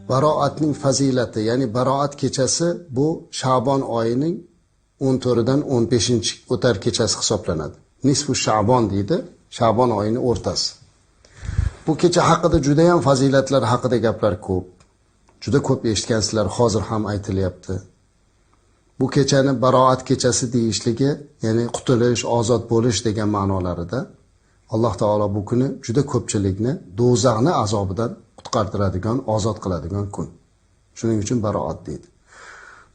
baroatning fazilati, ya'ni baroat kechasi bu Sha'bon oyining 14dan 15 o'tar kechasi hisoblanadi. Nisfu Sha'bon deydi, Sha'bon oyining o'rtasi. Bu kecha haqida juda ham fazilatlar haqida gaplar ko'p. Juda ko'p eshitgansizlar, hozir ham aytilyapti. Bu kechani baroat kechasi deyishligi, ya'ni qutulish, ozod bo'lish degan ma'nolarida Alloh taolo bu kuni juda ko'pchilikni do'zaxning azobidan qutqartiradigan, ozod qiladigan kun. Shuning uchun baroat deydi.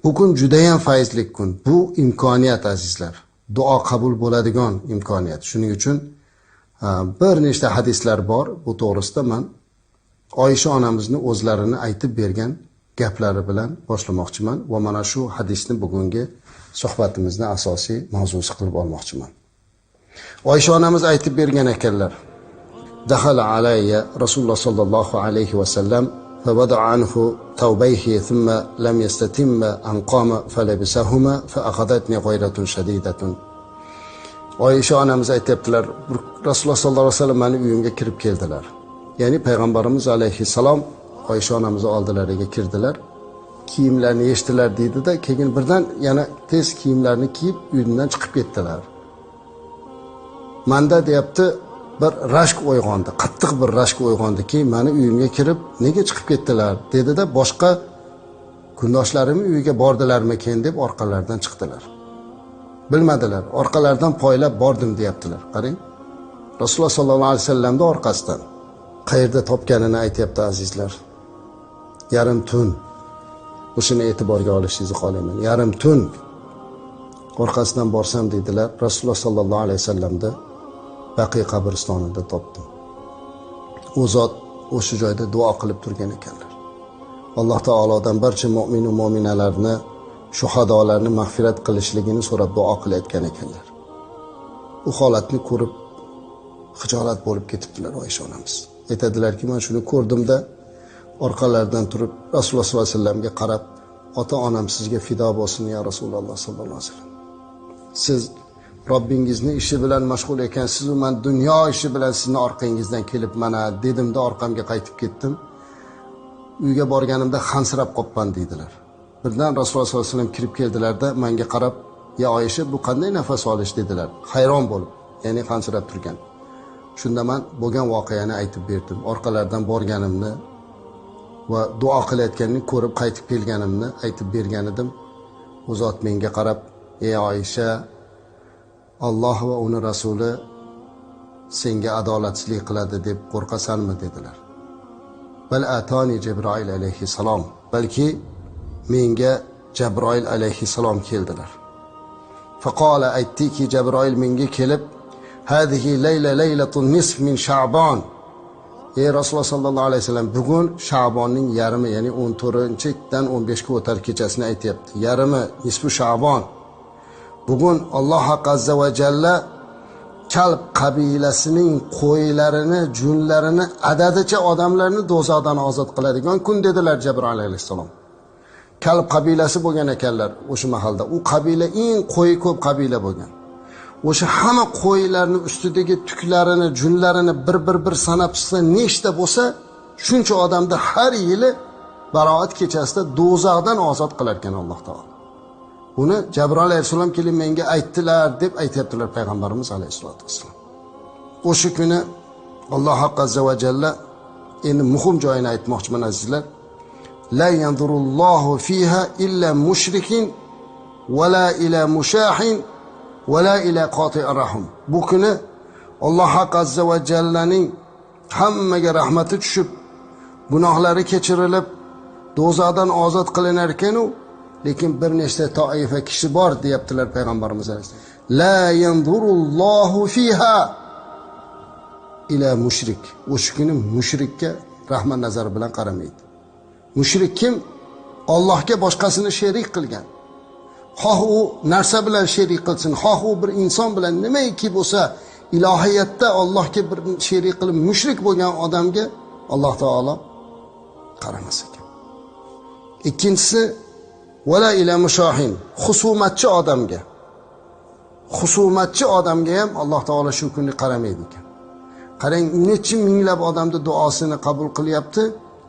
Bu kun juda ham fayzli kun. Bu imkoniyat azizlar. Duo qabul bo'ladigan imkoniyat. Shuning uchun bir nechta hadislar bor. Bu to'g'risida men Oysha onamizni o'zlarini aytib bergan gaplari bilan boshlamoqchiman va mana shu hadisni bugungi suhbatimizning asosiy mavzusi qilib olmoqchiman. Oysha onamiz aytib bergan ekanlar. Dakhala alayya Rasululloh sallallohu alayhi va sallam fa wada'a anhu tawbayhi thumma lam yastatimma an qama falabisahuma fa akhadatni ghayratun shadidatun. Oysha onamiz aytibdilar, Rasululloh sallallohu alayhi va sallam meni uyimga kirib keldilar. Ya'ni payg'ambarimiz alayhissalom Oysha onamizni oldilariga kirdilar. Kiyimlarini yechdilar deydi-da, keyin birdan yana tez kiyimlarini kiyib uydan chiqib ketdilar. Manda deyapti, bir rashk uyg'ondi, qattiq bir rashk uyg'ondiki, meni uyimga kirib nega chiqib ketdilar dedi-da, boshqa kundoshlarim uyiga bordilarmi-ken deb orqalaridan chiqdilar. Bilmadilar, orqalaridan poylab bordim deyaptilar. Qarang. Rasululloh sallallohu alayhi vasallamning orqasidan qayerda topganini aytayapti azizlar. Yarim tun. O'shini e'tiborga olishingizni xohlayman. Yarim tun orqasidan borsam dedilar, Rasululloh sallallohu alayhi vasallamda Baqiy qabristonida topdim. U zot o'sha joyda duo qilib turgan ekanlar. Alloh taolodan barcha mu'min va mu'minalarni, shuhadolarni mag'firat qilishligini so'rab duo qilayotgan ekanlar. U holatni ko'rib xijolat bo'lib ketibdilar Oysha onamiz. Aytadilarki, men shuni ko'rdimda orqalaridan turib Rasululloh sollallohu alayhi vasallamga qarab, ota-onam sizga fido bo'lsin ya Rasululloh sollallohu alayhi vasallam. Siz Robbingizni ishi bilan mashg'ul ekansiz, men dunyo ishi bilan sizni orqangizdan kelib mana dedimda orqamga qaytib ketdim. Uyga borganimda xansirab qopman deydilar. Birdan Rasululloh sollallohu alayhi vasallam kirib keldilarda menga qarab, "Ya Oysha, bu qanday nafas olish?" dedilar. Hayron bo'lib, ya'ni xansirab turgan. Shunda men bo'lgan voqeani aytib berdim. Orqalaridan borganimni va duo qilayotganini ko'rib qaytib kelganimni aytib bergan edim. U zot menga qarab, "Ey Oysha, Alloh va uni rasuli senga adolatsizlik qiladi deb qo'rqasanmi?" dedilar. Bal atani Jibroil alayhissalom. Balki menga Jibroil alayhissalom keldilar. Faqala, aytdiki Jibroil menga kelib, "Hadihi laylatun nisf min Sha'bon." Ey Rasululloh sallallohu alayhi vasallam, bugun Sha'bonning yarmi, ya'ni 14dan 15ga o'tar kechasini aytayapti. Yarmi nisfu Sha'bon. Bugun Alloh azza va jalla Kalb qabilasining qo'ylarini, junlarini, adadicha odamlarni do'zaxdan ozod qiladigan kun dedilar Jibroil alayhissalom. Kalb qabilasi bo'lgan ekanlar o'sha mahalda. U qabila eng qo'yi ko'p qabila bo'lgan. O'sha hamma qo'ylarning ustidagi tuklarini, junlarini bir sanabsa nechta bo'lsa, shuncha odamni har yili baroat kechasida do'zaxdan ozod qilar ekan Alloh taolo. Buni Jibroil alayhissalom kelib menga aytdilar deb aytayaptilar payg'ambarimiz alayhisolatu vassalom. O'sha kuni Alloh azza va jalla endi muhim joyini aytmoqchiman azizlar. La yanzurullohu fiha illa mushrikin va la ila mushahin va la ila qati'ir rahim. Bu kuni Alloh azza va jallaning hammaga rahmati tushib, gunohlari kechirilib, do'zaxdan ozod qilinar ekan-u, lekin bir nechta toifa kishi bor deyaptilar payg'ambarimiz alayhisolom. La yanzurullohu fiha ila mushrik. O'sha kuni mushrikka rahmat nazari bilan qaramaydi. Mushrik kim? Allohga boshqasini sherik qilgan. Xoh u narsa bilan sherik qilsin, xoh u bir inson bilan nimaiki bo'lsa, ilohiyatda Allohga bir sherik qilib mushrik bo'lgan odamga Alloh taolo qaramas ekan. Ikkinchisi wala ila mushahin, husumatchi odamga. Husumatchi odamga ham Alloh taolo shu kunni qaramaydi ekan. Qarang, necha minglab odamning duosini qabul qilyapti,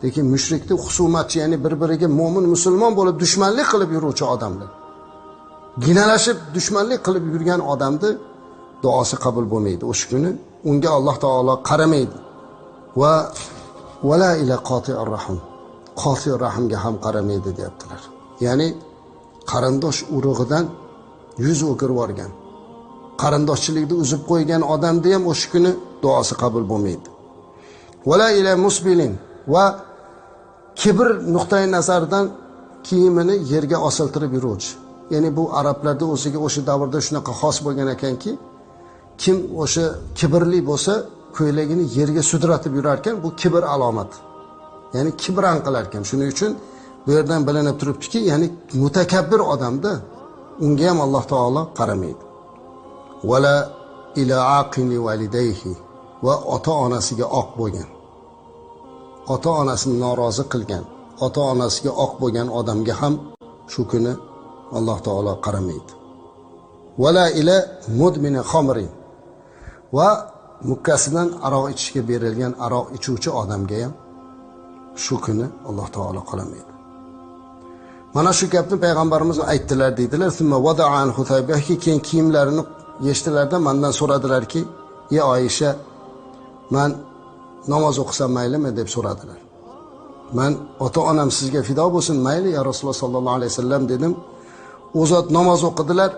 lekin mushrikni husumatchi, ya'ni bir-biriga mo'min musulmon bo'lib dushmanlik qilib yuruvchi odamlar, ginalashib dushmanlik qilib yurgan odamni duosi qabul bo'lmaydi. O'sha kuni unga Alloh taolo qaramaydi. Va wala ila qoti'ir rahim, qoti'ir rahimga ham qaramaydi deyaptilar. Ya'ni qarindosh urug'idan yuz o'girib yuborgan, qarindoshchilikni uzib qo'ygan odamda ham o'sha kuni duosi qabul bo'lmaydi. Wala ila musbilin, va kibr nuqtai nazaridan kiyimini yerga osiltirib yuruvchi. Ya'ni bu arablarda o'ziga o'sha davrda shunaqa xos bo'lgan ekanki, kim o'sha kibrli bo'lsa, ko'ylagini yerga sudratib yurar ekan, bu kibr alomati. Ya'ni kibran qilar ekan. Shuning uchun bu yerdan bilinib turibdiki, ya'ni mutakabbir odamda unga ham Alloh taolo qaramaydi. Wala ila aqini walidayhi, va ota-onasiga oq bo'lgan, ota-onasini norozi qilgan, ota-onasiga oq bo'lgan odamga ham shu kuni Alloh taolo qaramaydi. Wala ila mudmini khamrin, va mukkasidan aroq ichishga berilgan aroq ichuvchi odamga ham shu kuni Alloh taolo qaramaydi. Mana shu gapni payg'ambarimiz aytdilar deydilar. Summa wada'an Hutaybahi, keyin kiyimlarini yechdilarda mendan so'radilarki, "Ey Oysha, men namoz o'qisam maylimi?" deb so'radilar. Men ota-onam sizga fido bo'lsin, mayli ya Rasululloh sallallohu alayhi vasallam dedim. U zot namoz o'qidilar.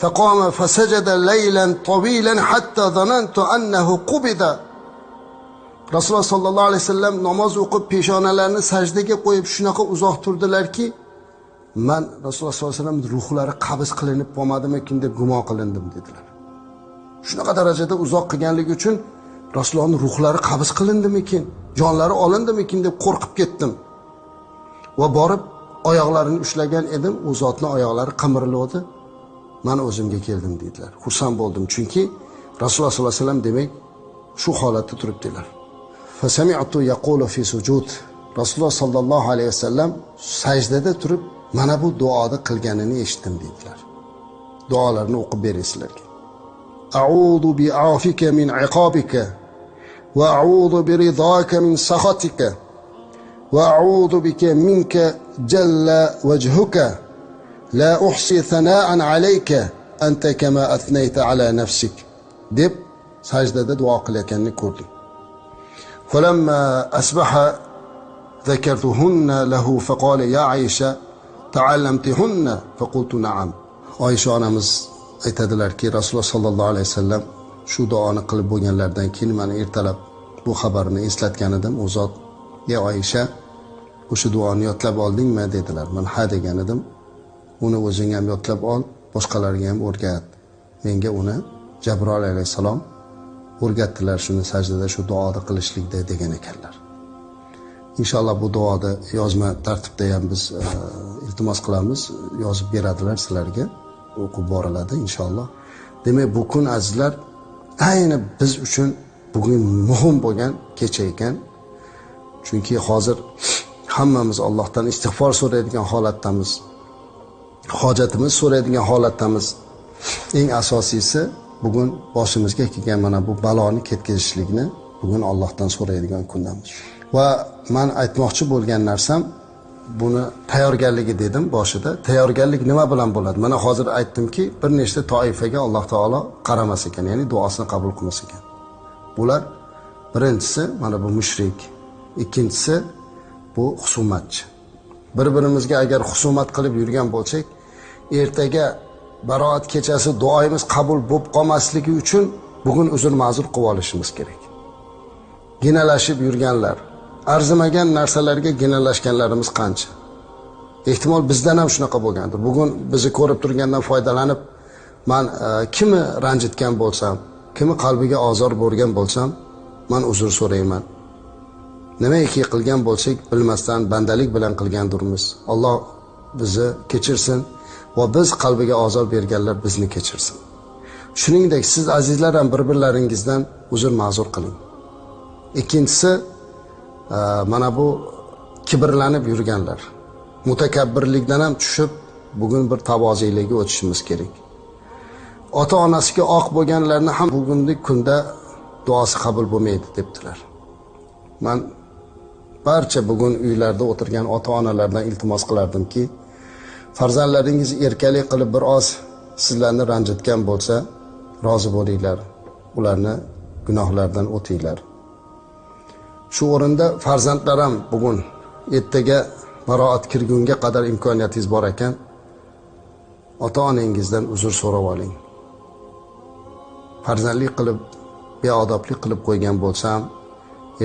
Faqama fasajada laylan tawilan hatta zanantu annahu qubida. Rasululloh sallallohu alayhi vasallam namoz o'qib peshonalarini sajdaga qo'yib shunaqa uzoq turdilarki, men Rasululloh sallallohu alayhi vasallam ruhlari qabz qilinib qolmadimikin deb gumon qilindim dedilar. Shunaqa darajada uzoq qilganligi uchun Rasulullohning ruhlari qabz qilindimikin, jonlari olindimikin deb qo'rqib ketdim. Va borib oyoqlarini ushlagan edim, u zotning oyoqlari qimirladi. Men o'zimga keldim dedilar. Xursand bo'ldim, chunki Rasululloh sallallohu alayhi vasallam demak shu holatda turibdilar. Fasami'tu yaqulu fi sujud. Rasululloh sallallohu alayhi vasallam sajdada turib mana bu duoni qilganini eshitdim dedilar. Duolarni o'qib beringizlarga. A'udhu bi'afika min iqabika va a'udhu biridaka min sakhatika va a'udhu bika minka jalla wajhuka la uhsi thana'an alayka anta kama athnayta ala nafsik deb sajdada duo qilayotganini ko'rdim. Falamma asbaha zakartuhunna lahu faqala ya Aisha ta'allamtihunna faqultu na'am. Oysha onamiz aytadilarki, Rasululloh sallallohu alayhi vasallam shu duoni qilib bo'lganlardan keyin meni ertalab bu xabarni eslatgan edim. U zot, "Ey Oysha, o'sha duoni yodlab oldingmi?" dedilar. Men ha degan edim. "Uni o'zing ham yodlab ol, boshqalarga ham o'rgat." Menga uni Jabroil alayhisalom o'rgatdilar, shuni sajdada shu duoni qilishlikda degan ekanlar. Inshaalloh bu duoni yozma tartibda ham biz iltimos qilamiz, yozib beradilar sizlarga, o'qib boriladi inshaalloh. Demak, bu kun azizlar ayni biz uchun bugun muhim bo'lgan kecha ekan. Chunki hozir hammamiz Allohdan istig'for so'raydigan holatdamiz. Hojatimiz so'raydigan holatdamiz. Eng asosiysi bugun boshimizga kelgan mana bu baloni ketkazishlikni bugun Allohdan so'raydigan kundamiz. Va men aytmoqchi bo'lgan narsam buni tayyorgarligi dedim boshida. Tayyorgarlik nima bilan bo'ladi? Mana hozir aytdimki, bir nechta toifaga Alloh taolo qaramas ekan, ya'ni duosini qabul qilmas ekan. Bular birinchisi mana bu mushrik, ikkinchisi bu husumatchi. Bir-birimizga agar husumat qilib yurgan bo'lsak, ertaga baroat kechasi duoyimiz qabul bo'lib qolmasligi uchun bugun uzr ma'zur qilib olishimiz kerak. Ginalashib yurganlar, arzimagan narsalarga ginalashganlarimiz qancha? Ehtimol bizdan ham shunaqa bo'lgandir. Bugun bizni ko'rib turgandan foydalanib, men kimni ranjitgan bo'lsam, kimni qalbiga ozor bo'lgan bo'lsam, men uzr so'rayman. Nimaiki qilgan bo'lsak, bilmasdan bandalik bilan qilgandirmiz. Alloh bizni kechirsin va biz qalbiga ozor berganlar bizni kechirsin. Shuningdek, siz azizlar ham bir-birlaringizdan uzr ma'zur qiling. Ikkinchisi, mana bu kibrlanib yurganlar, mutakabbirlikdan ham tushib bugun bir tavoziylikka o'tishimiz kerak. Ota-onasiga oq bo'lganlarni ham bugungi kunda duosi qabul bo'lmaydi debdilar. Men barcha bugun uylarda o'tirgan ota-onalardan iltimos qilardimki, farzandlaringiz erkalik qilib bir oz sizlarni ranjitgan bo'lsa, rozi bo'linglar. Ularni gunohlardan o'tinglar. Shu o'rinda farzandlar ham bugun ertaga baroat kirgunga qadar imkoniyatingiz bor ekan, ota-onangizdan uzr so'rab oling. Farzandlik qilib, beodoblik qilib qo'ygan bo'lsam,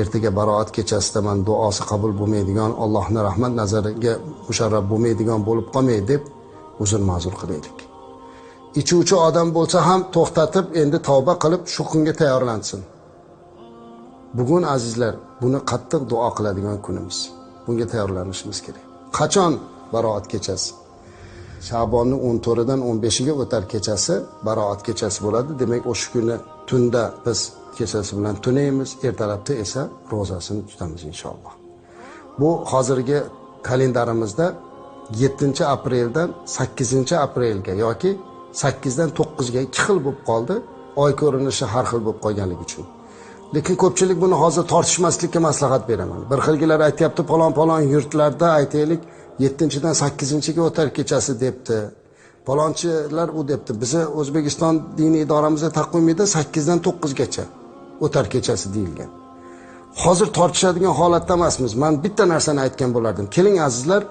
ertaga baroat kechasida men duosi qabul bo'lmaydigan, Allohning rahmat nazariga musharraf bo'lmaydigan bo'lib qolmay deb uzr ma'zur qilaylik. Ichuvchi odam bo'lsa ham to'xtatib, endi tavba qilib shu kunga tayyorlansin. Bugun azizlar, buni qattiq duo qiladigan kunimiz. Bunga tayyorlanishimiz kerak. Qachon baroat kechasi? Sha'bonning 14dan 15iga o'tar kechasi baroat kechasi bo'ladi. Demak, o'sha kuni tunda biz kechasi bilan tunaymiz, ertalabda esa ro'zasini tutamiz inshaalloh. Bu hozirgi kalendarimizda 7-apreldan 8-aprelga yoki 8dan 9ga 2 xil bo'lib qoldi. Oy ko'rinishi har xil bo'lib qolganligi uchun. Lekin ko'pchilik buni hozir tortishmaslikka maslahat beraman. Bir xilgilar aytayapti, palon yurtlarda aytaylik 7dan 8ga o'tar kechasi debdi. Palonchilar u debdi. Bizi O'zbekiston diniy idoramizda taqvimida 8dan 9gacha o'tar kechasi deyilgan. Hozir tortishadigan holatda emasmiz. Men bitta narsani aytgan bo'lardim. Keling azizlar,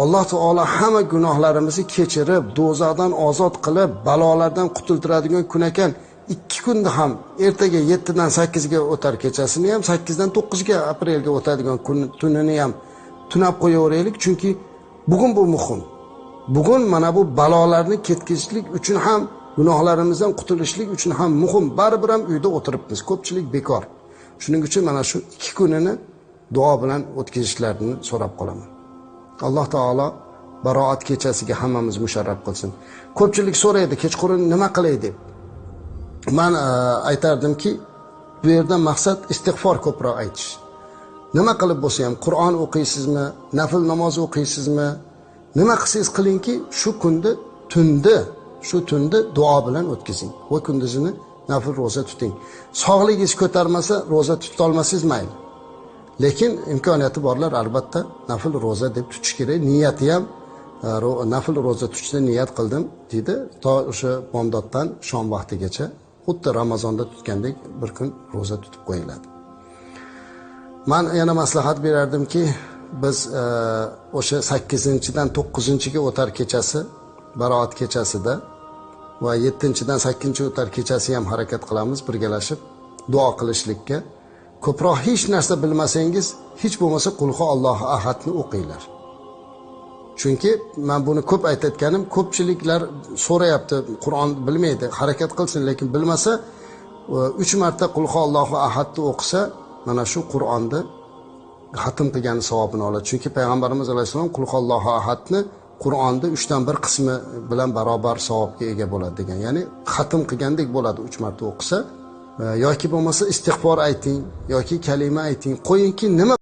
Alloh taolo hamma gunohlarimizni kechirib, do'zaxdan ozod qilib, balolardan qutultiradigan kun ekan. 2 kunda ham ertaga 7dan 8ga o'tar kechasini ham 8dan 9ga aprelga o'tadigan kun tunini ham tunab qo'yaveraylik, chunki bugun bu muhim. Bugun mana bu balolarni ketkizishlik uchun ham, gunohlarimizdan qutulishlik uchun ham muhim. Baribir ham uyda o'tiribmiz, ko'pchilik bekor. Shuning uchun mana shu 2 kunini duo bilan o'tkazishlarini so'rab qolaman. Alloh taolo baroat kechasiga hammamiz musharraf qilsin. Ko'pchilik so'raydi, kechqurun nima qilay deb. Men aytardimki, bu yerda maqsad istig'for ko'proq aytish. Nima qilib bo'lsa ham Qur'on o'qiysizmi, nafil namoz o'qiysizmi, nima qilsangiz qilingki, shu tundi duo bilan o'tkazing. Va kunduzini nafil roza tuting. Sog'ligingiz ko'tarmasa, roza tuta olmasangiz mayli. Lekin imkoniyati borlar albatta nafil roza deb tutish kerak. Niyati ham nafil roza tutishni niyat qildim dedi. To o'sha bomdoddan shom vaqtigacha xuddi Ramazonda tutgandek bir kun roza tutib qo'yiladi. Men yana maslahat berardimki, biz o'sha 8dan 9ga o'tar kechasi, baroat kechasida va 7dan 8ga o'tar kechasi ham harakat qilamiz birgalashib duo qilishlikka. Ko'proq hech narsa bilmasangiz, hech bo'lmasa Qulhu Allohu ahadni o'qinglar. Chunki men buni ko'p aytayotganim, ko'pchiliklar so'rayapti, Qur'on bilmaydi, harakat qilsin, lekin bilmasa 3 marta Qulhu Allohu ahadni o'qisa, mana shu Qur'onni xatm qilgan savobini oladi. Chunki payg'ambarimiz alayhisalom Qulhu Allohu ahadni Qur'onda 3dan 1 qismi bilan barobar savobga ega bo'ladi degan. Ya'ni xatm qilgandek bo'ladi 3 marta o'qisa. Yoki bo'lmasa istig'for ayting yoki kalima ayting, qo'yingki nima